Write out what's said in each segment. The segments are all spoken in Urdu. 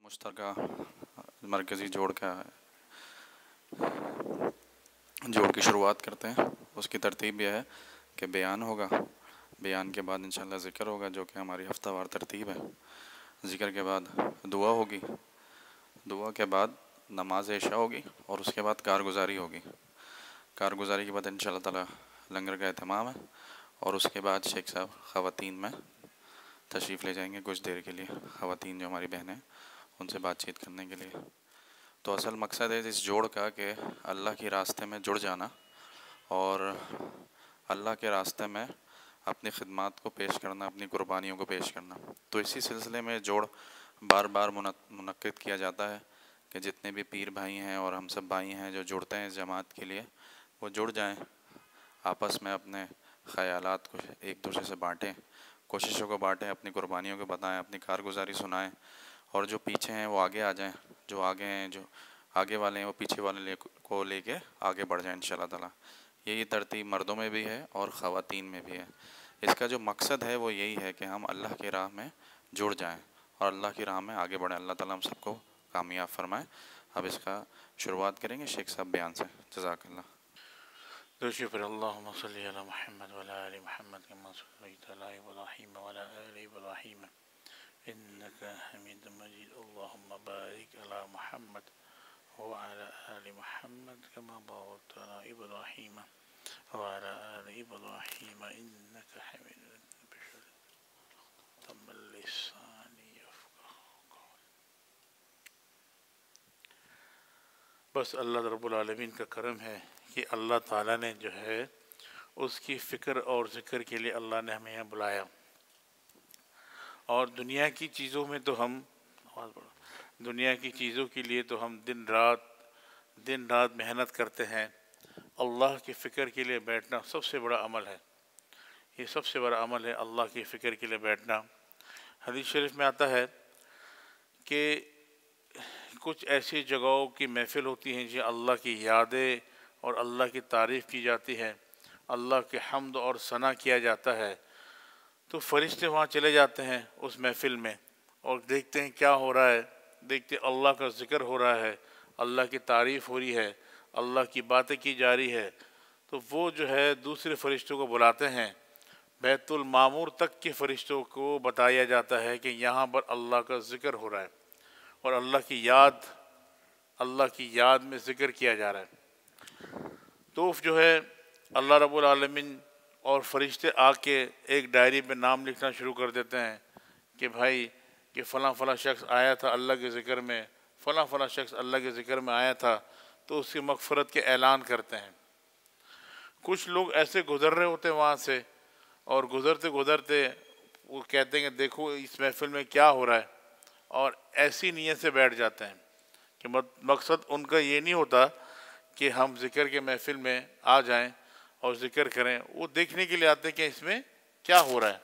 مشترکہ مرکزی جوڑ کی شروعات کرتے ہیں۔ اس کی ترتیب یہ ہے کہ بیان ہوگا، بیان کے بعد انشاءاللہ ذکر ہوگا جو کہ ہماری ہفتہ وار ترتیب ہے۔ ذکر کے بعد دعا ہوگی، دعا کے بعد نماز عشاء ہوگی اور اس کے بعد کارگزاری ہوگی۔ کارگزاری کے بعد انشاءاللہ تعالی لنگر کا اہتمام ہے اور اس کے بعد شیخ صاحب خواتین میں تشریف لے جائیں گے کچھ دیر کے لیے، خواتین جو ہماری بہنیں ان سے بات چیت کرنے کے لیے۔ تو اصل مقصد ہے اس جوڑ کا کہ اللہ کے راستے میں جڑ جانا اور اللہ کے راستے میں اپنی خدمات کو پیش کرنا، اپنی قربانیوں کو پیش کرنا۔ تو اسی سلسلے میں جوڑ بار بار منعقد کیا جاتا ہے کہ جتنے بھی پیر بھائی ہیں اور ہم سب بھائی ہیں جو جڑتے ہیں اس جماعت کے لیے، وہ جڑ جائیں، آپس میں اپنے خیالات کو ایک دوسرے سے بانٹیں، کوششوں کو بانٹیں، اپنی قربانیوں کو بتائیں، اپنی کارگزاری سنائیں، اور جو پیچھے ہیں وہ آگے آ جائیں، جو آگے ہیں، جو آگے والے ہیں وہ پیچھے والے کو لے کے آگے بڑھ جائیں انشاءاللہ تعالی۔ یہی ترتیب مردوں میں بھی ہے اور خواتین میں بھی ہے۔ اس کا جو مقصد ہے وہ یہی ہے کہ ہم اللہ کی راہ میں جڑ جائیں اور اللہ کی راہ میں آگے بڑھیں۔ اللہ تعالیٰ ہم سب کو کامیاب فرمائے۔ اب اس کا شروعات کریں گے شیخ صاحب بیان سے۔ جزاک اللہ۔ شکر اللہم صلی علی محمد وعلی آل محمد کما صلیت علی ابراہیم وعلی آل ابراہیم انک حمید مجید۔ اللہم بارک علی محمد وعلی آل محمد کما بارکت علی ابراہیم وعلی آل ابراہیم انک حمید مجید۔ تم اللسانی یفقہوا قولی۔ بس اللہ رب العالمین کا کرم ہے کہ اللہ تعالیٰ نے جو ہے اس کی فکر اور ذکر کے لیے اللہ نے ہمیں یہاں بلایا، اور دنیا کی چیزوں میں تو ہم دنیا کی چیزوں کے لیے تو ہم دن رات محنت کرتے ہیں۔ اللہ کی فکر کے لیے بیٹھنا سب سے بڑا عمل ہے، یہ سب سے بڑا عمل ہے اللہ کی فکر کے لیے بیٹھنا۔ حدیث شریف میں آتا ہے کہ کچھ ایسی جگہوں کی محفل ہوتی ہیں جہاں اللہ کی یادیں اور اللہ کی تعریف کی جاتی ہے، اللہ کے حمد اور ثنا کیا جاتا ہے، تو فرشتے وہاں چلے جاتے ہیں اس محفل میں اور دیکھتے ہیں کیا ہو رہا ہے، دیکھتے اللہ کا ذکر ہو رہا ہے، اللہ کی تعریف ہو رہی ہے، اللہ کی باتیں کی جا رہی ہے، تو وہ جو ہے دوسرے فرشتوں کو بلاتے ہیں۔ بیت المعمور تک کے فرشتوں کو بتایا جاتا ہے کہ یہاں پر اللہ کا ذکر ہو رہا ہے اور اللہ کی یاد میں ذکر کیا جا رہا ہے۔ تو جو ہے اللہ رب العالمین اور فرشتے آ کے ایک ڈائری پہ نام لکھنا شروع کر دیتے ہیں کہ بھائی کہ فلاں فلاں شخص آیا تھا اللہ کے ذکر میں، فلاں فلاں شخص اللہ کے ذکر میں آیا تھا، تو اس کی مغفرت کے اعلان کرتے ہیں۔ کچھ لوگ ایسے گزر رہے ہوتے ہیں وہاں سے، اور گزرتے گزرتے وہ کہتے ہیں کہ دیکھو اس محفل میں کیا ہو رہا ہے، اور ایسی نیت سے بیٹھ جاتے ہیں کہ مقصد ان کا یہ نہیں ہوتا کہ ہم ذکر کے محفل میں آ جائیں اور ذکر کریں، وہ دیکھنے کے لیے آتے ہیں کہ اس میں کیا ہو رہا ہے۔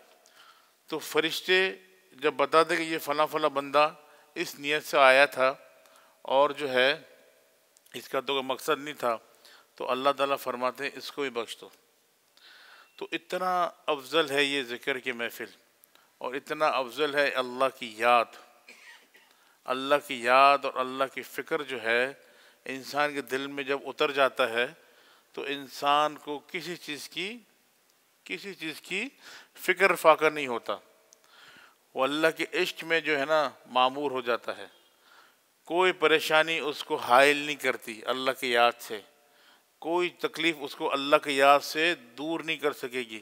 تو فرشتے جب بتاتے کہ یہ فلاں فلاں بندہ اس نیت سے آیا تھا اور جو ہے اس کا تو کوئی مقصد نہیں تھا، تو اللہ تعالیٰ فرماتے ہیں اس کو بھی بخش دو۔ تو اتنا افضل ہے یہ ذکر کی محفل، اور اتنا افضل ہے اللہ کی یاد اور اللہ کی فکر جو ہے انسان کے دل میں جب اتر جاتا ہے تو انسان کو کسی چیز کی فکر فاقہ نہیں ہوتا، وہ اللہ کے عشق میں جو ہے نا معمور ہو جاتا ہے۔ کوئی پریشانی اس کو حائل نہیں کرتی اللہ کی یاد سے، کوئی تکلیف اس کو اللہ کی یاد سے دور نہیں کر سکے گی۔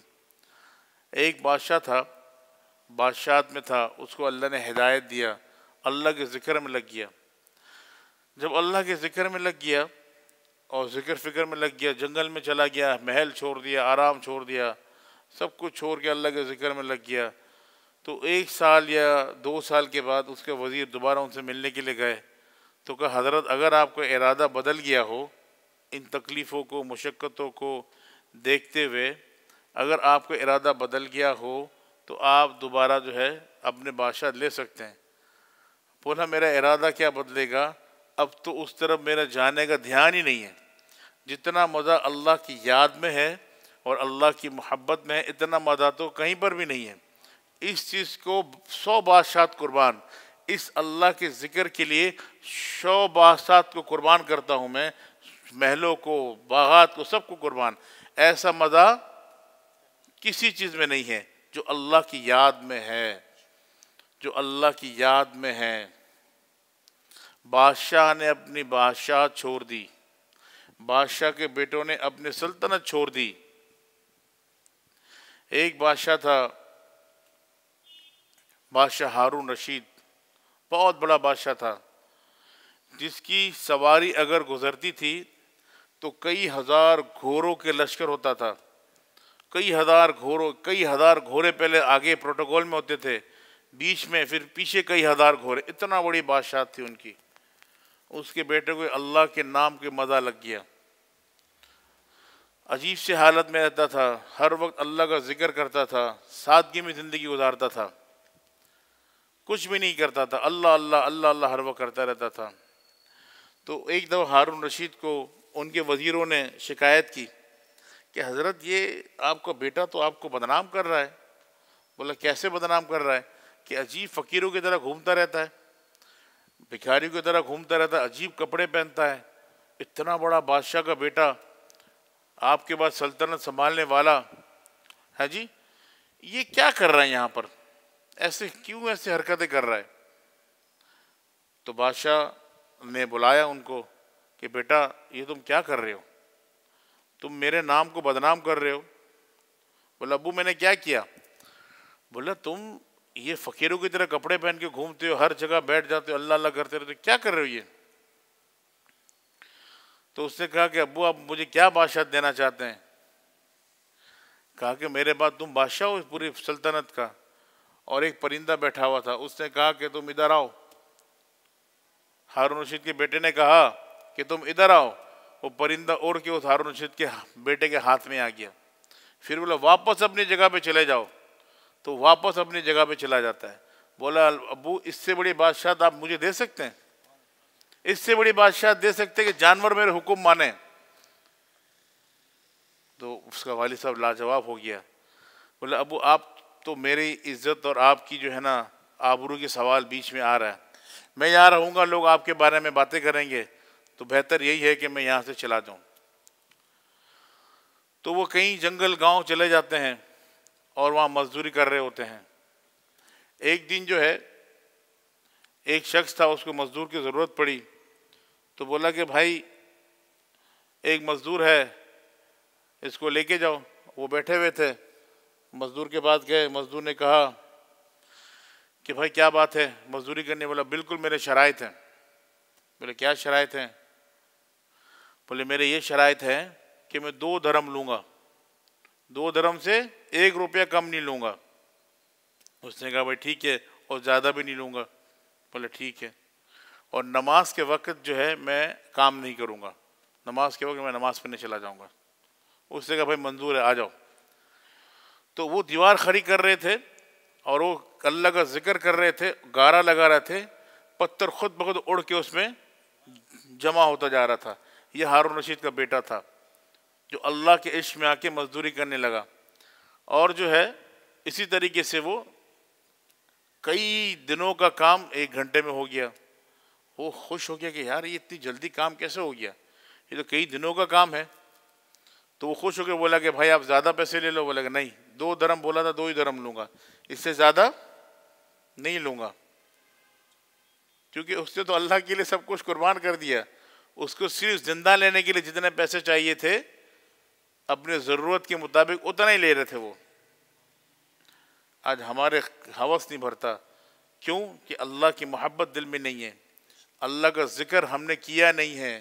ایک بادشاہ تھا، بادشاہت میں تھا، اس کو اللہ نے ہدایت دیا، اللہ کے ذکر میں لگ گیا۔ جب اللہ کے ذکر میں لگ گیا اور فکر میں لگ گیا، جنگل میں چلا گیا، محل چھوڑ دیا، آرام چھوڑ دیا، سب کچھ چھوڑ کے اللہ کے ذکر میں لگ گیا، تو 1 سال یا 2 سال کے بعد اس کے وزیر دوبارہ ان سے ملنے کے لیے گئے، تو کہا حضرت اگر آپ کا ارادہ بدل گیا ہو، ان تکلیفوں کو مشقتوں کو دیکھتے ہوئے اگر آپ کا ارادہ بدل گیا ہو تو آپ دوبارہ جو ہے اپنے بادشاہ لے سکتے ہیں۔ بولا میرا ارادہ کیا بدلے گا، اب تو اس طرف میرا جانے کا دھیان ہی نہیں ہے۔ جتنا مزہ اللہ کی یاد میں ہے اور اللہ کی محبت میں ہے، اتنا مزہ تو کہیں پر بھی نہیں ہے۔ اس چیز کو 100 بادشاہت قربان، اس اللہ کے ذکر کے لیے شو باسات کو قربان کرتا ہوں میں، محلوں کو، باغات کو، سب کو قربان. ایسا مزہ کسی چیز میں نہیں ہے جو اللہ کی یاد میں ہے، جو اللہ کی یاد میں ہے. بادشاہ نے اپنی بادشاہ چھوڑ دی، بادشاہ کے بیٹوں نے اپنی سلطنت چھوڑ دی. ایک بادشاہ تھا، بادشاہ ہارون رشید، بہت بڑا بادشاہ تھا، جس کی سواری اگر گزرتی تھی تو کئی ہزار گھوڑوں کے لشکر ہوتا تھا. کئی ہزار گھوڑے پہلے آگے پروٹوکول میں ہوتے تھے، بیچ میں، پھر پیچھے کئی ہزار گھوڑے. اتنا بڑی بادشاہ تھی ان کی. اس کے بیٹے کو اللہ کے نام کے مزہ لگ گیا. عجیب سے حالت میں رہتا تھا، ہر وقت اللہ کا ذکر کرتا تھا، سادگی میں زندگی گزارتا تھا، کچھ بھی نہیں کرتا تھا، اللہ اللہ اللہ اللہ ہر وقت کرتا رہتا تھا. تو ایک دفعہ ہارون رشید کو ان کے وزیروں نے شکایت کی کہ حضرت یہ آپ کا بیٹا تو آپ کو بدنام کر رہا ہے. بولا کیسے بدنام کر رہا ہے؟ کہ عجیب فقیروں کی طرح گھومتا رہتا ہے، بھکاریوں کی طرح گھومتا رہتا ہے، عجیب کپڑے پہنتا ہے. اتنا بڑا بادشاہ کا بیٹا، آپ کے بعد سلطنت سنبھالنے والا، ہے جی، یہ کیا کر رہا ہے یہاں پر؟ کیوں ایسے حرکتیں کر رہا ہے؟ تو بادشاہ نے بلایا ان کو کہ بیٹا یہ تم کیا کر رہے ہو؟ تم میرے نام کو بدنام کر رہے ہو. بولا ابو میں نے کیا کیا؟ بولا تم یہ فقیروں کی طرح کپڑے پہن کے گھومتے ہو، ہر جگہ بیٹھ جاتے ہو، اللہ اللہ کرتے رہتے ہو، کیا کر رہے ہو یہ؟ تو اس نے کہا کہ ابو آپ مجھے کیا بادشاہ دینا چاہتے ہیں؟ کہا کہ میرے بعد تم بادشاہ ہو اس پوری سلطنت کا. اور ایک پرندہ بیٹھا ہوا تھا، اس نے کہا کہ تم ادھر آؤ. ہارون رشید کے بیٹے نے کہا کہ تم ادھر آؤ. وہ پرندہ اڑ کے اس ہارون رشید کے بیٹے کے ہاتھ میں آ گیا. پھر بولا واپس اپنی جگہ پہ چلے جاؤ. تو واپس اپنی جگہ پہ چلا جاتا ہے. بولا ابو اس سے بڑی بادشاہت آپ مجھے دے سکتے ہیں؟ اس سے بڑی بادشاہت دے سکتے کہ جانور میرے حکم مانے؟ تو اس کا والد صاحب لاجواب ہو گیا. بولا ابو آپ تو میری عزت اور آپ کی جو ہے نا آبرو کے سوال بیچ میں آ رہا ہے. میں یہاں رہوں گا، لوگ آپ کے بارے میں باتیں کریں گے، تو بہتر یہی ہے کہ میں یہاں سے چلا جاؤں. تو وہ کہیں جنگل گاؤں چلے جاتے ہیں اور وہاں مزدوری کر رہے ہوتے ہیں. ایک دن جو ہے ایک شخص تھا، اس کو مزدور کی ضرورت پڑی. تو بولا کہ بھائی ایک مزدور ہے، اس کو لے کے جاؤ. وہ بیٹھے ہوئے تھے، مزدور کے پاس گئے. مزدور نے کہا کہ بھائی کیا بات ہے مزدوری کرنے؟ بولا بالکل میرے شرائط ہیں. بولے کیا شرائط ہیں؟ بولے میرے یہ شرائط ہیں کہ میں 2 درہم لوں گا، 2 درہم سے 1 روپیہ کم نہیں لوں گا. اس نے کہا بھائی ٹھیک ہے، اور زیادہ بھی نہیں لوں گا. بولے ٹھیک ہے. اور نماز کے وقت جو ہے میں کام نہیں کروں گا، نماز کے وقت میں نماز پڑھنے چلا جاؤں گا. اس نے کہا بھائی منظور ہے، آ جاؤ. تو وہ دیوار کھڑی کر رہے تھے اور وہ اللہ کا ذکر کر رہے تھے، گارا لگا رہے تھے. پتھر خود بخود اڑ کے اس میں جمع ہوتا جا رہا تھا. یہ ہارون رشید کا بیٹا تھا جو اللہ کے عشق میں آ کے مزدوری کرنے لگا. اور جو ہے اسی طریقے سے وہ کئی دنوں کا کام 1 گھنٹے میں ہو گیا. وہ خوش ہو گیا کہ یار یہ اتنی جلدی کام کیسے ہو گیا، یہ تو کئی دنوں کا کام ہے. تو وہ خوش ہو کے بولا کہ بھائی آپ زیادہ پیسے لے لو. بولا کہ نہیں، 2 درہم بولا تھا، 2 ہی درہم لوں گا، اس سے زیادہ نہیں لوں گا. کیونکہ اس نے تو اللہ کے لیے سب کچھ قربان کر دیا. اس کو صرف زندہ لینے کے لیے جتنے پیسے چاہیے تھے اپنے ضرورت کے مطابق اتنا ہی لے رہے تھے وہ. آج ہمارے ہوس نہیں بھرتا. کیوں؟ کہ اللہ کی محبت دل میں نہیں ہے، اللہ کا ذکر ہم نے کیا نہیں ہے،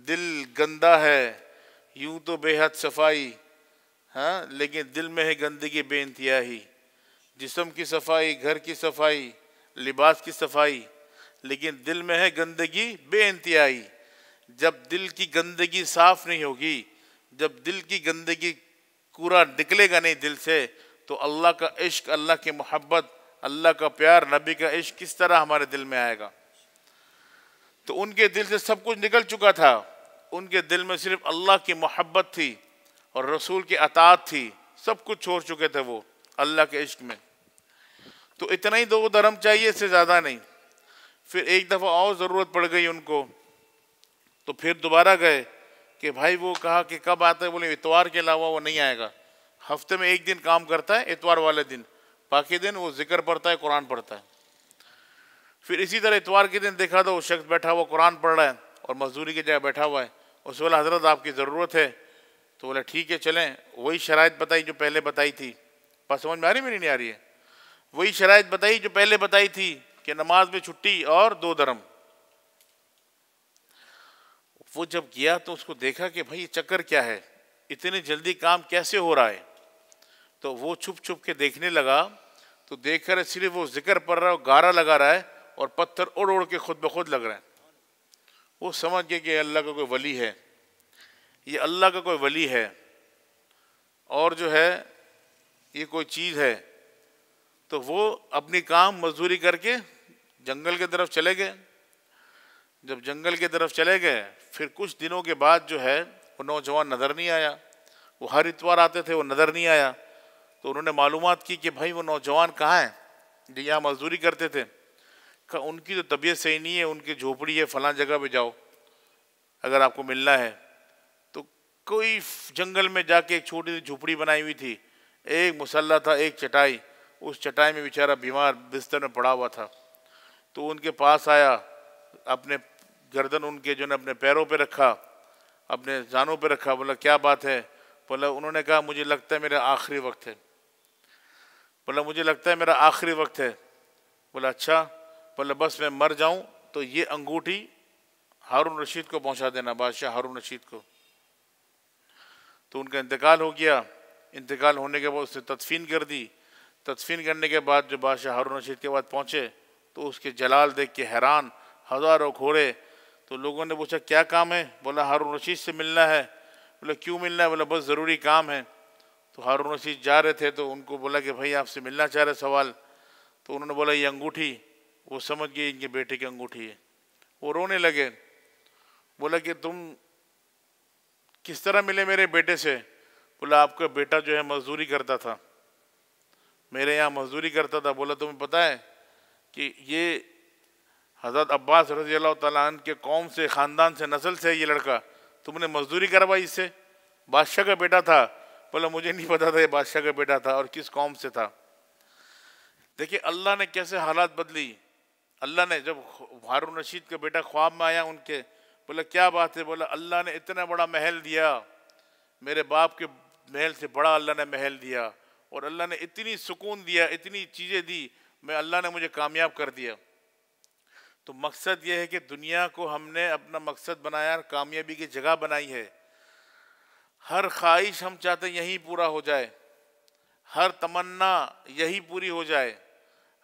دل گندا ہے. یوں تو بے حد صفائی، ہاں، لیکن دل میں ہے گندگی بے انتہائی. جسم کی صفائی، گھر کی صفائی، لباس کی صفائی، لیکن دل میں ہے گندگی بے انتہائی. جب دل کی گندگی صاف نہیں ہوگی، جب دل کی گندگی کوڑا نکلے گا نہیں دل سے، تو اللہ کا عشق، اللہ کی محبت، اللہ کا پیار، نبی کا عشق کس طرح ہمارے دل میں آئے گا؟ تو ان کے دل سے سب کچھ نکل چکا تھا. ان کے دل میں صرف اللہ کی محبت تھی اور رسول کی اطاعت تھی. سب کچھ چھوڑ چکے تھے وہ اللہ کے عشق میں. تو اتنا ہی 2 درہم چاہیے، اس سے زیادہ نہیں. پھر ایک دفعہ اور ضرورت پڑ گئی ان کو، تو پھر دوبارہ گئے کہ بھائی وہ کہا کہ کب آتا ہے، بولے اتوار کے علاوہ وہ نہیں آئے گا، ہفتے میں ایک دن کام کرتا ہے اتوار والے دن، باقی دن وہ ذکر پڑھتا ہے، قرآن پڑھتا ہے۔ پھر اسی طرح اتوار کے دن دیکھا تو وہ شخص بیٹھا ہوا قرآن پڑھ رہا ہے اور مزدوری کی جگہ بیٹھا ہوا ہے۔ اس بولا حضرت آپ کی ضرورت ہے، تو بولا ٹھیک ہے چلیں، وہی شرائط بتائی جو پہلے بتائی تھی۔ بات سمجھ میں آ رہی میری نہیں آ رہی ہے؟ وہی شرائط بتائی جو پہلے بتائی تھی کہ نماز میں چھٹی اور 2 درم۔ وہ جب گیا تو اس کو دیکھا کہ بھائی یہ چکر کیا ہے، اتنی جلدی کام کیسے ہو رہا ہے؟ تو وہ چھپ چھپ کے دیکھنے لگا، تو دیکھ کر صرف وہ ذکر پڑھ رہا ہے، گارا لگا رہا ہے اور پتھر اڑ اڑ کے خود بخود لگ رہے ہیں۔ وہ سمجھ گئے کہ اللہ کا کوئی ولی ہے، یہ اللہ کا کوئی ولی ہے اور جو ہے یہ کوئی چیز ہے۔ تو وہ اپنی کام مزدوری کر کے جنگل کی طرف چلے گئے۔ جب جنگل کی طرف چلے گئے پھر کچھ دنوں کے بعد جو ہے وہ نوجوان نظر نہیں آیا۔ وہ ہر اتوار آتے تھے، وہ نظر نہیں آیا۔ تو انہوں نے معلومات کی کہ بھائی وہ نوجوان کہاں ہیں جو یہاں مزدوری کرتے تھے؟ کہا ان کی تو طبیعت صحیح نہیں ہے، ان کی جھوپڑی ہے، فلاں جگہ پہ جاؤ اگر آپ کو ملنا ہے۔ تو کوئی جنگل میں جا کے ایک چھوٹی سی جھوپڑی بنائی ہوئی تھی، ایک مسلح تھا، ایک چٹائی، اس چٹائی میں بیچارہ بیمار بستر میں پڑا ہوا تھا۔ تو ان کے پاس آیا، اپنے گردن ان کے جو ہے اپنے پیروں پہ رکھا، اپنے زانوں پہ رکھا، بولا کیا بات ہے؟ بولا انہوں نے کہا مجھے لگتا ہے میرا آخری وقت ہے۔ بولا مجھے لگتا ہے میرا آخری وقت ہے۔ بولا اچھا؟ بولا بس میں مر جاؤں تو یہ انگوٹھی ہارون رشید کو پہنچا دینا، بادشاہ ہارون رشید کو۔ تو ان کا انتقال ہو گیا۔ انتقال ہونے کے بعد اس نے تدفین کر دی۔ تدفین کرنے کے بعد جو بادشاہ ہارون رشید کے بعد پہنچے تو اس کے جلال دیکھ کے حیران، ہزاروں گھوڑے۔ تو لوگوں نے پوچھا کیا کام ہے؟ بولا ہارون رشید سے ملنا ہے۔ بولا کیوں ملنا ہے؟ بولا بس ضروری کام ہے۔ تو ہارون رشید جا رہے تھے تو ان کو بولا کہ بھائی آپ سے ملنا چاہ رہے سوال۔ تو انہوں نے بولا یہ انگوٹھی، وہ سمجھ گئے ان کے بیٹے کی انگوٹھی ہے۔ وہ رونے لگے، بولا کہ تم کس طرح ملے میرے بیٹے سے؟ بولا آپ کا بیٹا جو ہے مزدوری کرتا تھا، میرے یہاں مزدوری کرتا تھا۔ بولا تمہیں پتہ ہے کہ یہ حضرت عباس رضی اللہ تعالیٰ عنہ کے قوم سے، خاندان سے، نسل سے یہ لڑکا، تم نے مزدوری کروائی اس سے؟ بادشاہ کا بیٹا تھا۔ بولا مجھے نہیں پتا تھا یہ بادشاہ کا بیٹا تھا اور کس قوم سے تھا۔ دیکھیں اللہ نے کیسے حالات بدلی۔ اللہ نے جب ہارون رشید کا بیٹا خواب میں آیا ان کے، بولا کیا بات ہے؟ بولا اللہ نے اتنا بڑا محل دیا، میرے باپ کے محل سے بڑا اللہ نے محل دیا، اور اللہ نے اتنی سکون دیا، اتنی چیزیں دی، میں اللہ نے مجھے کامیاب کر دیا۔ تو مقصد یہ ہے کہ دنیا کو ہم نے اپنا مقصد بنایا، کامیابی کی جگہ بنائی ہے۔ ہر خواہش ہم چاہتے ہیں یہی پورا ہو جائے، ہر تمنا یہی پوری ہو جائے۔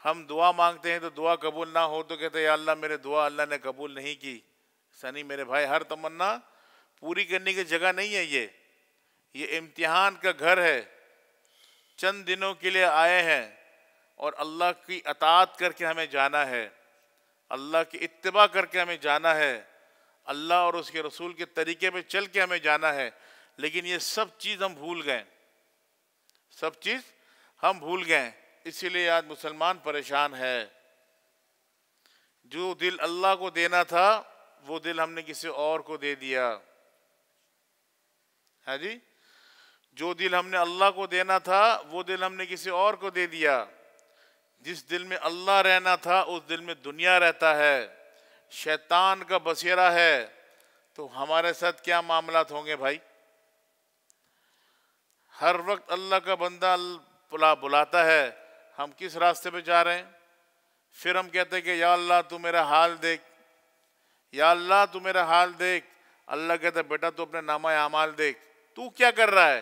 ہم دعا مانگتے ہیں تو دعا قبول نہ ہو تو کہتے ہیں یا اللہ میرے دعا اللہ نے قبول نہیں کی۔ ایسا نہیں میرے بھائی، ہر تمنا پوری کرنے کی جگہ نہیں ہے۔ یہ امتحان کا گھر ہے۔ چند دنوں کے لیے آئے ہیں اور اللہ کی اطاعت کر کے ہمیں جانا ہے، اللہ کی اتباع کر کے ہمیں جانا ہے، اللہ اور اس کے رسول کے طریقے پہ چل کے ہمیں جانا ہے۔ لیکن یہ سب چیز ہم بھول گئے، سب چیز ہم بھول گئے، اسی لیے آج مسلمان پریشان ہے۔ جو دل اللہ کو دینا تھا وہ دل ہم نے کسی اور کو دے دیا۔ ہاں جی، جو دل ہم نے اللہ کو دینا تھا وہ دل ہم نے کسی اور کو دے دیا۔ جس دل میں اللہ رہنا تھا اس دل میں دنیا رہتا ہے، شیطان کا بسیرا ہے۔ تو ہمارے ساتھ کیا معاملات ہوں گے بھائی؟ ہر وقت اللہ کا بندہ بلاتا ہے، ہم کس راستے پہ جا رہے ہیں؟ پھر ہم کہتے ہیں کہ یا اللہ تو میرا حال دیکھ، یا اللہ تو میرا حال دیکھ۔ اللہ کہتا ہے بیٹا تو اپنے نامہ اعمال دیکھ، تو کیا کر رہا ہے،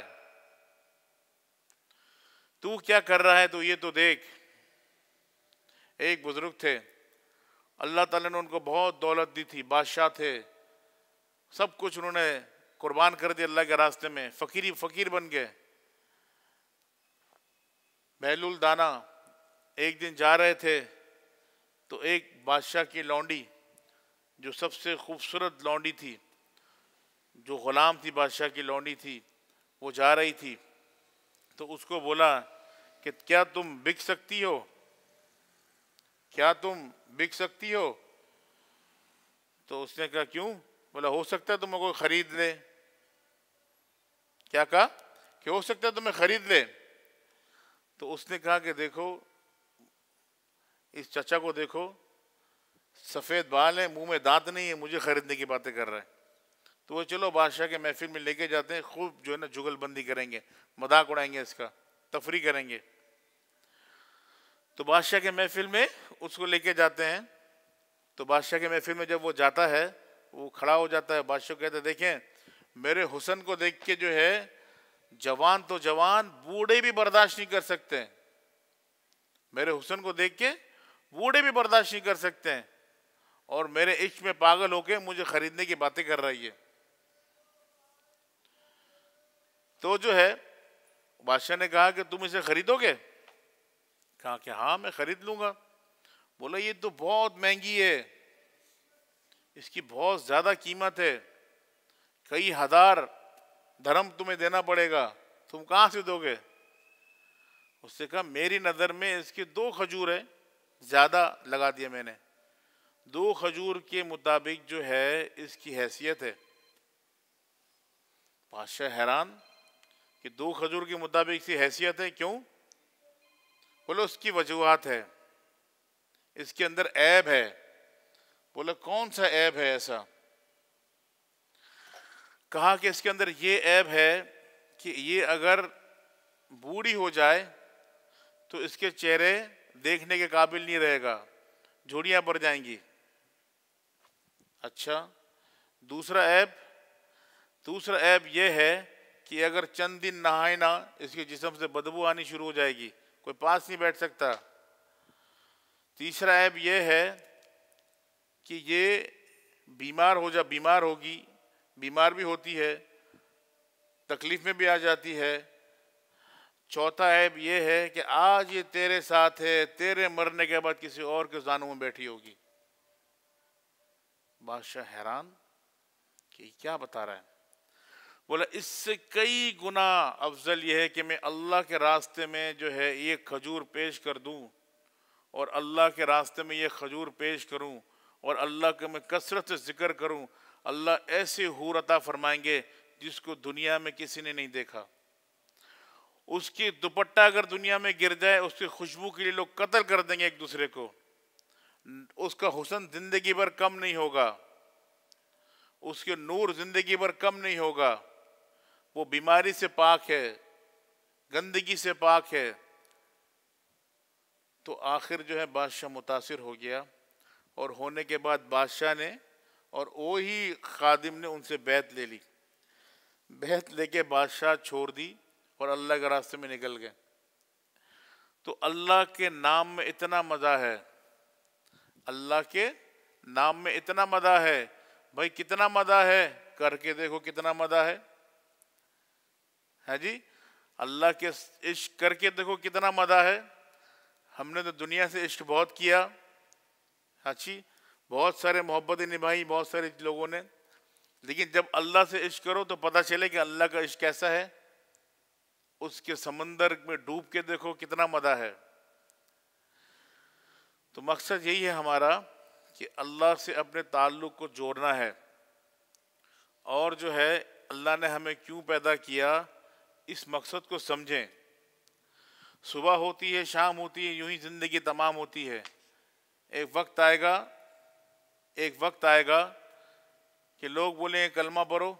تو کیا کر رہا ہے، تو یہ تو دیکھ۔ ایک بزرگ تھے، اللہ تعالیٰ نے ان کو بہت دولت دی تھی، بادشاہ تھے، سب کچھ انہوں نے قربان کر دیا اللہ کے راستے میں، فقیر بن گئے۔ بہلول دانا ایک دن جا رہے تھے تو ایک بادشاہ کی لونڈی، جو سب سے خوبصورت لونڈی تھی، جو غلام تھی بادشاہ کی لونڈی تھی، وہ جا رہی تھی تو اس کو بولا کہ کیا تم بک سکتی ہو، کیا تم بک سکتی ہو؟ تو اس نے کہا کیوں؟ بولا ہو سکتا ہے تمہیں کوئی خرید لے. کیا کہا؟ کہ ہو سکتا ہے تمہیں خرید لے. تو اس نے کہا کہ دیکھو اس چچا کو دیکھو، سفید بال ہیں، منہ میں دانت نہیں ہے، مجھے خریدنے کی باتیں کر رہا ہے. تو وہ چلو بادشاہ کے محفل میں لے کے جاتے ہیں، خوب جو ہے نا جگل بندی کریں گے، مذاق اڑائیں گے، اس کا تفریح کریں گے. تو بادشاہ کے محفل میں اس کو لے کے جاتے ہیں. تو بادشاہ کے محفل میں جب وہ جاتا ہے، وہ کھڑا ہو جاتا ہے. بادشاہ کہتے ہیں دیکھیں میرے حسن کو دیکھ کے جو ہے جوان تو جوان، بوڑھے بھی برداشت نہیں کر سکتے. میرے حسن کو دیکھ کے بوڑھے بھی برداشت نہیں کر سکتے ہیں، اور میرے عشق میں پاگل ہو کے مجھے خریدنے کی باتیں کر رہی ہے. تو جو ہے بادشاہ نے کہا کہ تم اسے خریدو گے؟ کہا کہ ہاں میں خرید لوں گا. بولا یہ تو بہت مہنگی ہے، اس کی بہت زیادہ قیمت ہے، کئی ہزار درہم تمہیں دینا پڑے گا، تم کہاں سے دو گے؟ اس سے کہا میری نظر میں اس کے 2 کھجور ہے، زیادہ لگا دیا میں نے. 2 کھجور کے مطابق جو ہے اس کی حیثیت ہے. بادشاہ حیران کہ 2 کھجور کے مطابق اس کی حیثیت ہے، کیوں؟ بولے اس کی وجوہات ہے، اس کے اندر عیب ہے. بولے کون سا عیب ہے ایسا؟ کہا کہ اس کے اندر یہ عیب ہے کہ یہ اگر بوڑھی ہو جائے تو اس کے چہرے دیکھنے کے قابل نہیں رہے گا، جھوڑیاں پڑ جائیں گی. اچھا دوسرا عیب یہ ہے کہ اگر چند دن نہائے نہ اس کے جسم سے بدبو آنی شروع ہو جائے گی، کوئی پاس نہیں بیٹھ سکتا. تیسرا عیب یہ ہے کہ یہ بیمار ہوگی، بیمار بھی ہوتی ہے، تکلیف میں بھی آ جاتی ہے. چوتھا عیب یہ ہے کہ آج یہ تیرے ساتھ ہے، تیرے مرنے کے بعد کسی اور کے زانوں میں بیٹھی ہوگی. بادشاہ حیران کہ کیا بتا رہا ہے؟ بولا اس سے کئی گنا افضل یہ ہے کہ میں اللہ کے راستے میں جو ہے یہ کھجور پیش کر دوں، اور اللہ کے راستے میں یہ کھجور پیش کروں، اور اللہ کا میں کثرت سے ذکر کروں. اللہ ایسے حور عطا فرمائیں گے جس کو دنیا میں کسی نے نہیں دیکھا. اس کی دوپٹہ اگر دنیا میں گر جائے، اس کی خوشبو کے لیے لوگ قتل کر دیں گے ایک دوسرے کو. اس کا حسن زندگی بھر کم نہیں ہوگا، اس کے نور زندگی بھر کم نہیں ہوگا. وہ بیماری سے پاک ہے، گندگی سے پاک ہے. تو آخر جو ہے بادشاہ متاثر ہو گیا، اور ہونے کے بعد بادشاہ نے اور وہی خادم نے ان سے بیعت لے لی. بیعت لے کے بادشاہ چھوڑ دی اور اللہ کے راستے میں نکل گئے. تو اللہ کے نام میں اتنا مزہ ہے، اللہ کے نام میں اتنا مزہ ہے. بھائی کتنا مزہ ہے؟ کر کے دیکھو کتنا مزہ ہے. ہے جی، اللہ کے عشق کر کے دیکھو کتنا مزہ ہے. ہم نے تو دنیا سے عشق بہت کیا، اچھی بہت سارے محبتیں نبھائی بہت سارے لوگوں نے، لیکن جب اللہ سے عشق کرو تو پتہ چلے کہ اللہ کا عشق کیسا ہے. اس کے سمندر میں ڈوب کے دیکھو کتنا مزہ ہے. تو مقصد یہی ہے ہمارا کہ اللہ سے اپنے تعلق کو جوڑنا ہے، اور جو ہے اللہ نے ہمیں کیوں پیدا کیا اس مقصد کو سمجھیں. صبح ہوتی ہے، شام ہوتی ہے، یوں ہی زندگی تمام ہوتی ہے. ایک وقت آئے گا کہ لوگ بولیں کلمہ پڑھو،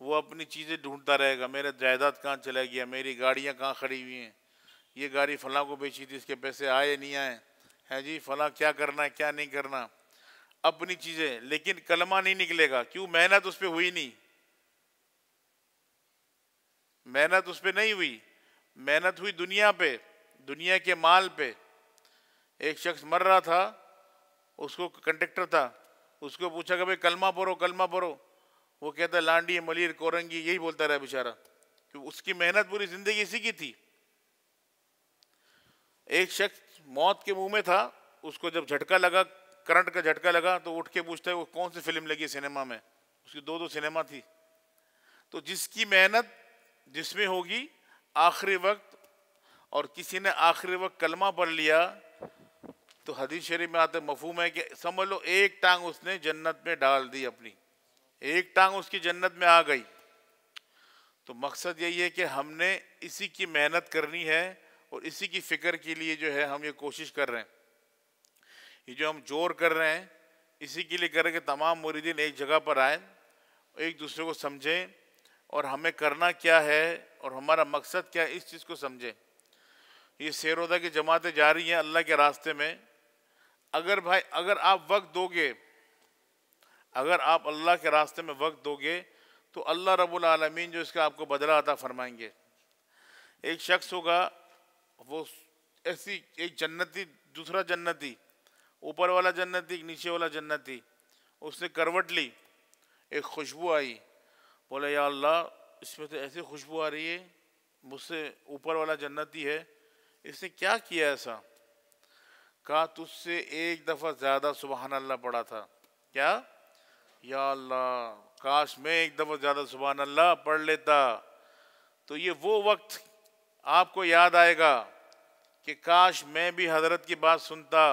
وہ اپنی چیزیں ڈھونڈتا رہے گا. میرا جائیداد کہاں چلا گیا، میری گاڑیاں کہاں کھڑی ہوئی ہیں، یہ گاڑی فلاں کو بیچی تھی، اس کے پیسے آئے نہیں آئے، ہے جی فلاں کیا کرنا ہے کیا نہیں کرنا، اپنی چیزیں. لیکن کلمہ نہیں نکلے گا. کیوں؟ محنت اس پہ ہوئی نہیں، محنت اس پہ نہیں ہوئی. محنت ہوئی دنیا پہ، دنیا کے مال پہ. ایک شخص مر رہا تھا، اس کو کنڈکٹر تھا، اس کو پوچھا کہ بھائی کلمہ پڑھو کلمہ پڑھو. وہ کہتا ہے لانڈی ملیر کورنگی، یہی بولتا رہا بیچارہ، کہ اس کی محنت پوری زندگی اسی کی تھی. ایک شخص موت کے منہ میں تھا، اس کو جب جھٹکا لگا، کرنٹ کا جھٹکا لگا، تو اٹھ کے پوچھتا ہے وہ کون سی فلم لگی سنیما میں. اس کی 2 سنیما تھی. تو جس کی محنت جس میں ہوگی آخری وقت، اور کسی نے آخری وقت کلمہ پڑھ لیا تو حدیث شریف میں آتے مفہوم ہے کہ سمجھ لو ایک ٹانگ اس نے جنت میں ڈال دی اپنی، ایک ٹانگ اس کی جنت میں آ گئی. تو مقصد یہی ہے کہ ہم نے اسی کی محنت کرنی ہے اور اسی کی فکر کے لیے جو ہے ہم یہ کوشش کر رہے ہیں. یہ جو ہم جور کر رہے ہیں اسی کے لیے کر رہے ہیں کہ تمام مریدین ایک جگہ پر آئیں، ایک دوسرے کو سمجھیں اور ہمیں کرنا کیا ہے اور ہمارا مقصد کیا ہے اس چیز کو سمجھیں. یہ سیرودہ کی جماعتیں جا رہی ہیں اللہ کے راستے میں. اگر آپ وقت دو گے، اگر آپ اللہ کے راستے میں وقت دو گے تو اللہ رب العالمین جو اس کا آپ کو بدلہ عطا فرمائیں گے. ایک شخص ہوگا وہ ایسی ایک جنتی، دوسرا جنتی، اوپر والا جنتی ایک نیچے والا جنتی، اس نے کروٹ لی، ایک خوشبو آئی، بولا یا اللہ اس میں تو ایسی خوشبو آ رہی ہے، مجھ سے اوپر والا جنتی ہے، اس نے کیا کیا ایسا؟ کہا تجھ سے ایک دفعہ زیادہ سبحان اللہ پڑھا تھا. کیا؟ یا اللہ کاش میں ایک دفعہ زیادہ سبحان اللہ پڑھ لیتا. تو یہ وہ وقت آپ کو یاد آئے گا کہ کاش میں بھی حضرت کی بات سنتا،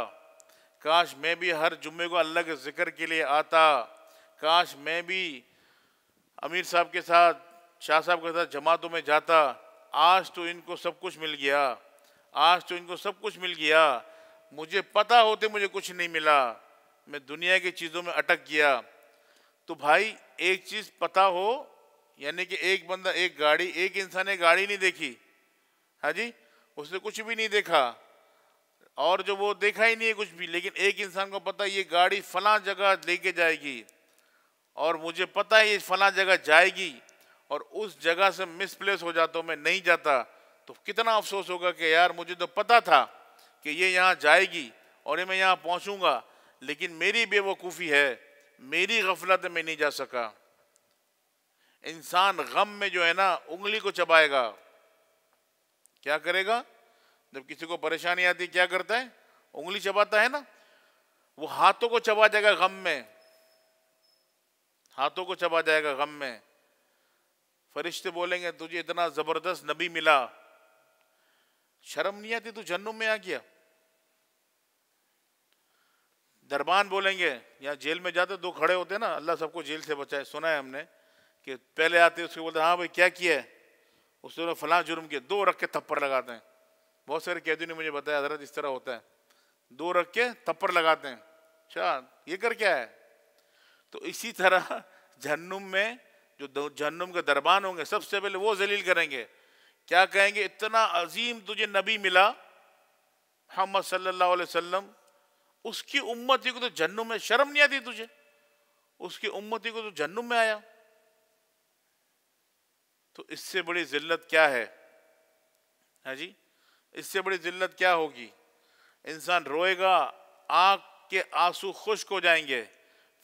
کاش میں بھی ہر جمعے کو اللہ کے ذکر کے لیے آتا، کاش میں بھی امیر صاحب کے ساتھ، شاہ صاحب کے ساتھ جماعتوں میں جاتا. آج تو ان کو سب کچھ مل گیا، آج تو ان کو سب کچھ مل گیا، مجھے پتہ ہوتے مجھے کچھ نہیں ملا، میں دنیا کی چیزوں میں اٹک گیا. تو بھائی ایک چیز پتہ ہو، یعنی کہ ایک بندہ ایک گاڑی، ایک انسان نے گاڑی نہیں دیکھی، ہاں جی اس نے کچھ بھی نہیں دیکھا اور جو وہ دیکھا ہی نہیں ہے کچھ بھی، لیکن ایک انسان کو پتہ یہ گاڑی فلاں جگہ لے کے جائے گی اور مجھے پتہ ہے یہ فلاں جگہ جائے گی اور اس جگہ سے مس پلیس ہو جاتا ہوں، میں نہیں جاتا، تو کتنا افسوس ہوگا کہ یار مجھے تو پتہ تھا کہ یہ یہاں جائے گی اور میں یہاں پہنچوں گا، لیکن میری بے وقوفی ہے، میری غفلت میں نہیں جا سکا. انسان غم میں جو ہے نا انگلی کو چبائے گا. کیا کرے گا؟ جب کسی کو پریشانی آتی کیا کرتا ہے؟ انگلی چباتا ہے نا. وہ ہاتھوں کو چبا جائے گا غم میں، ہاتھوں کو چبا جائے گا غم میں. فرشتے بولیں گے تجھے اتنا زبردست نبی ملا، شرم نہیں آتی تو جہنم میں آ گیا. دربان بولیں گے، یا جیل میں جاتے دو کھڑے ہوتے ہیں نا، اللہ سب کو جیل سے بچائے، سنا ہے ہم نے کہ پہلے آتے اس کو بولتے ہیں ہاں بھائی کیا کیا ہے، اس نے فلاں جرم کیا، دو رکھ کے تھپڑ لگاتے ہیں. بہت سارے قیدی نے مجھے بتایا حضرت اس طرح ہوتا ہے، دو رکھ کے تھپڑ لگاتے ہیں. اچھا یہ کر کیا ہے؟ تو اسی طرح جہنم میں جو جہنم کے دربان ہوں گے سب سے پہلے وہ ذلیل کریں گے. کیا کہیں گے؟ اتنا عظیم تجھے نبی ملا محمد صلی اللہ علیہ وسلم، اس کی امتی کو تو جہنم میں، شرم نہیں آتی تجھے؟ اس کی امتی کو تو جہنم میں آیا. تو اس سے بڑی ذلت کیا ہے؟ ہاں جی اس سے بڑی ذلت کیا ہوگی؟ انسان روئے گا، آنکھ کے آنسو خشک ہو جائیں گے،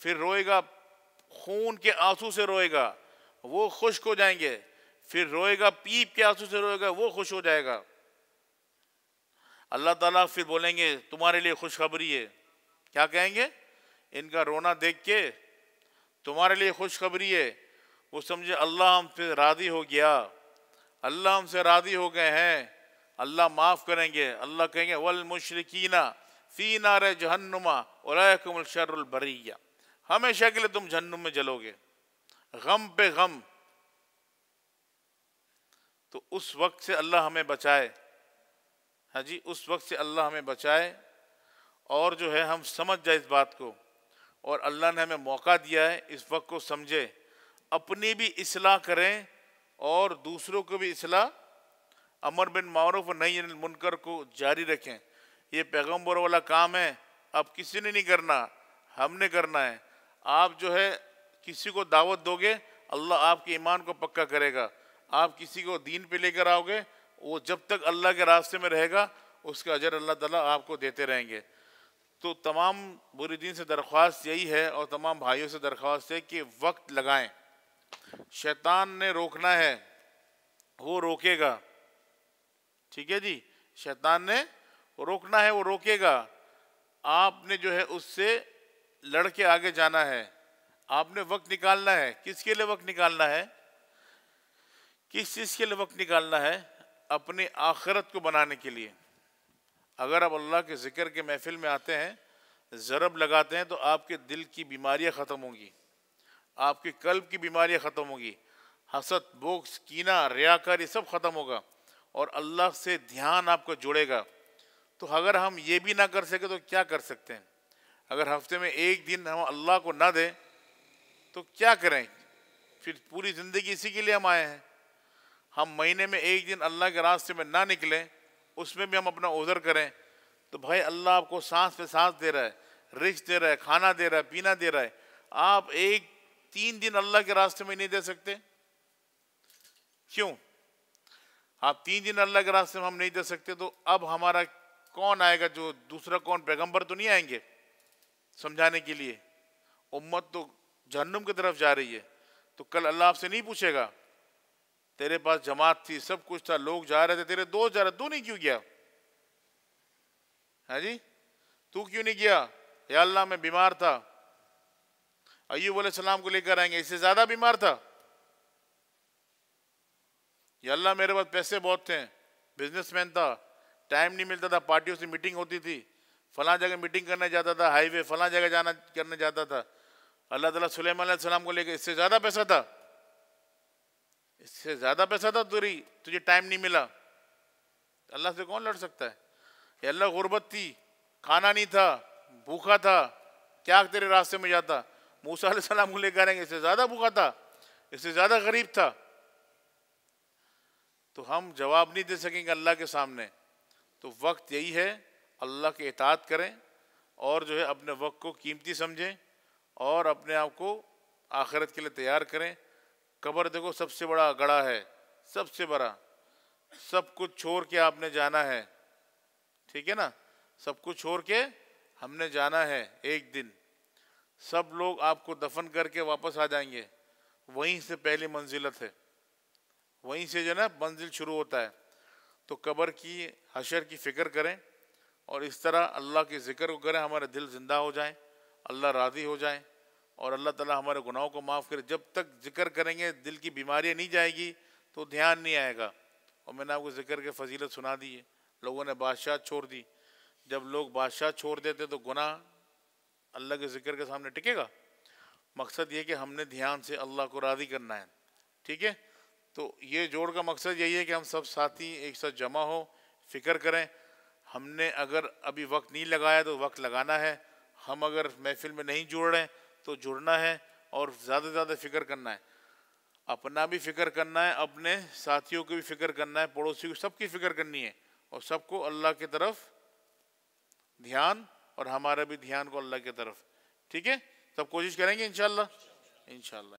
پھر روئے گا خون کے آنسو سے روئے گا، وہ خشک ہو جائیں گے، پھر روئے گا پیپ کے آنسو سے روئے گا، وہ خوش ہو جائے گا. اللہ تعالیٰ پھر بولیں گے تمہارے لیے خوشخبری ہے. کیا کہیں گے؟ ان کا رونا دیکھ کے تمہارے لیے خوشخبری ہے. وہ سمجھے اللہ ہم سے راضی ہو گیا، اللہ ہم سے راضی ہو گئے ہیں، اللہ معاف کریں گے. اللہ کہیں گے والمشرکین فی نار جہنم اولئکم الشر البریہ، ہمیشہ کے لیے تم جہنم میں جلو گے، غم پہ غم. تو اس وقت سے اللہ ہمیں بچائے، ہاں جی اس وقت سے اللہ ہمیں بچائے، اور جو ہے ہم سمجھ جائے اس بات کو، اور اللہ نے ہمیں موقع دیا ہے اس وقت کو سمجھے، اپنی بھی اصلاح کریں اور دوسروں کو بھی اصلاح، امر بن معروف اور نہی عن المنکر کو جاری رکھیں. یہ پیغمبر والا کام ہے، اب کسی نے نہیں کرنا، ہم نے کرنا ہے. آپ جو ہے کسی کو دعوت دو گے اللہ آپ کے ایمان کو پکا کرے گا. آپ کسی کو دین پہ لے کر آؤ گے، وہ جب تک اللہ کے راستے میں رہے گا اس کا اجر اللہ تعالیٰ آپ کو دیتے رہیں گے. تو تمام مریدین سے درخواست یہی ہے اور تمام بھائیوں سے درخواست ہے کہ وقت لگائیں. شیطان نے روکنا ہے، وہ روکے گا، ٹھیک ہے جی، شیطان نے روکنا ہے، وہ روکے گا. آپ نے جو ہے اس سے لڑ کے آگے جانا ہے، آپ نے وقت نکالنا ہے. کس کے لیے وقت نکالنا ہے؟ کس چیز کے لیے وقت نکالنا ہے؟ اپنی آخرت کو بنانے کے لیے، اگر آپ اللہ کے ذکر کے محفل میں آتے ہیں، ضرب لگاتے ہیں، تو آپ کے دل کی بیماریاں ختم ہوں گی، آپ کے قلب کی بیماریاں ختم ہوں گی، حسد، بغض، کینہ، ریاکاری سب ختم ہوگا، اور اللہ سے دھیان آپ کا جڑے گا۔ تو اگر ہم یہ بھی نہ کر سکے تو کیا کر سکتے ہیں؟ اگر ہفتے میں ایک دن ہم اللہ کو نہ دیں تو کیا کریں؟ پھر پوری زندگی اسی کے لیے ہم آئے ہیں۔ ہم مہینے میں ایک دن اللہ کے راستے میں نہ نکلیں، اس میں بھی ہم اپنا عذر کریں، تو بھائی اللہ آپ کو سانس پہ سانس دے رہا ہے، رزق دے رہا ہے، کھانا دے رہا ہے، پینا دے رہا ہے، آپ 3 دن اللہ کے راستے میں نہیں دے سکتے؟ کیوں؟ آپ 3 دن اللہ کے راستے میں ہم نہیں دے سکتے، تو اب ہمارا کون آئے گا؟ جو دوسرا کون؟ پیغمبر تو نہیں آئیں گے سمجھانے کے لیے؟ امت تو جہنم کی طرف جا رہی ہے، تو کل اللہ آپ سے نہیں پوچھے گا تیرے پاس جماعت تھی، سب کچھ تھا، لوگ جا رہے تھے، تیرے دوست جا رہے تھے، تو نہیں کیوں گیا؟ ہاں جی، تو کیوں نہیں گیا؟ یا اللہ میں بیمار تھا، ایوب علیہ السلام کو لے کر آئیں گے، اس سے زیادہ بیمار تھا۔ یا اللہ میرے پاس پیسے بہت تھے، بزنس مین تھا، ٹائم نہیں ملتا تھا، پارٹیوں سے میٹنگ ہوتی تھی، فلاں جگہ میٹنگ کرنے جاتا تھا، ہائی وے فلاں جگہ جانا کرنے جاتا تھا۔ اللہ تعالیٰ سلیمان علیہ السلام کو لے کے، اس سے زیادہ پیسہ تھا، اس سے زیادہ پیسہ تھا، تجھے ٹائم نہیں ملا۔ اللہ سے کون لڑ سکتا ہے؟ یا اللہ غربت تھی، کھانا نہیں تھا، بھوکا تھا، کیا تیرے راستے میں جاتا؟ موسیٰ علیہ السلام کو لے کر آئیں گے، اس سے زیادہ بھوکا تھا، اس سے زیادہ غریب تھا۔ تو ہم جواب نہیں دے سکیں گے اللہ کے سامنے۔ تو وقت یہی ہے، اللہ کے اطاعت کریں، اور جو ہے اپنے وقت کو قیمتی سمجھیں، اور اپنے آپ کو آخرت کے لیے تیار کریں۔ قبر دیکھو سب سے بڑا گڑھا ہے، سب سے بڑا، سب کچھ چھوڑ کے آپ نے جانا ہے، ٹھیک ہے نا؟ سب کچھ چھوڑ کے ہم نے جانا ہے ایک دن، سب لوگ آپ کو دفن کر کے واپس آ جائیں گے، وہیں سے پہلی منزلت ہے، وہیں سے جو ہے نا منزل شروع ہوتا ہے۔ تو قبر کی، حشر کی فکر کریں، اور اس طرح اللہ کے ذکر کو کریں، ہمارے دل زندہ ہو جائیں، اللہ راضی ہو جائیں، اور اللہ تعالیٰ ہمارے گناہوں کو معاف کرے۔ جب تک ذکر کریں گے دل کی بیماریاں نہیں جائے گی تو دھیان نہیں آئے گا۔ اور میں نے آپ کو ذکر کے فضیلت سنا دی ہے، لوگوں نے بادشاہ چھوڑ دی۔ جب لوگ بادشاہ چھوڑ دیتے تو گناہ اللہ کے ذکر کے سامنے ٹکے گا؟ مقصد یہ کہ ہم نے دھیان سے اللہ کو راضی کرنا ہے، ٹھیک ہے؟ تو یہ جوڑ کا مقصد یہی ہے کہ ہم سب ساتھی ایک ساتھ جمع ہو، فکر کریں۔ ہم نے اگر ابھی وقت نہیں لگایا تو وقت لگانا ہے، ہم اگر محفل میں نہیں جڑ رہے تو جڑنا ہے، اور زیادہ سے زیادہ فکر کرنا ہے، اپنا بھی فکر کرنا ہے، اپنے ساتھیوں کی بھی فکر کرنا ہے، پڑوسیوں کی، سب کی فکر کرنی ہے، اور سب کو اللہ کی طرف دھیان، اور ہمارا بھی دھیان کو اللہ کی طرف، ٹھیک ہے؟ سب کوشش کریں گے انشاءاللہ، انشاءاللہ۔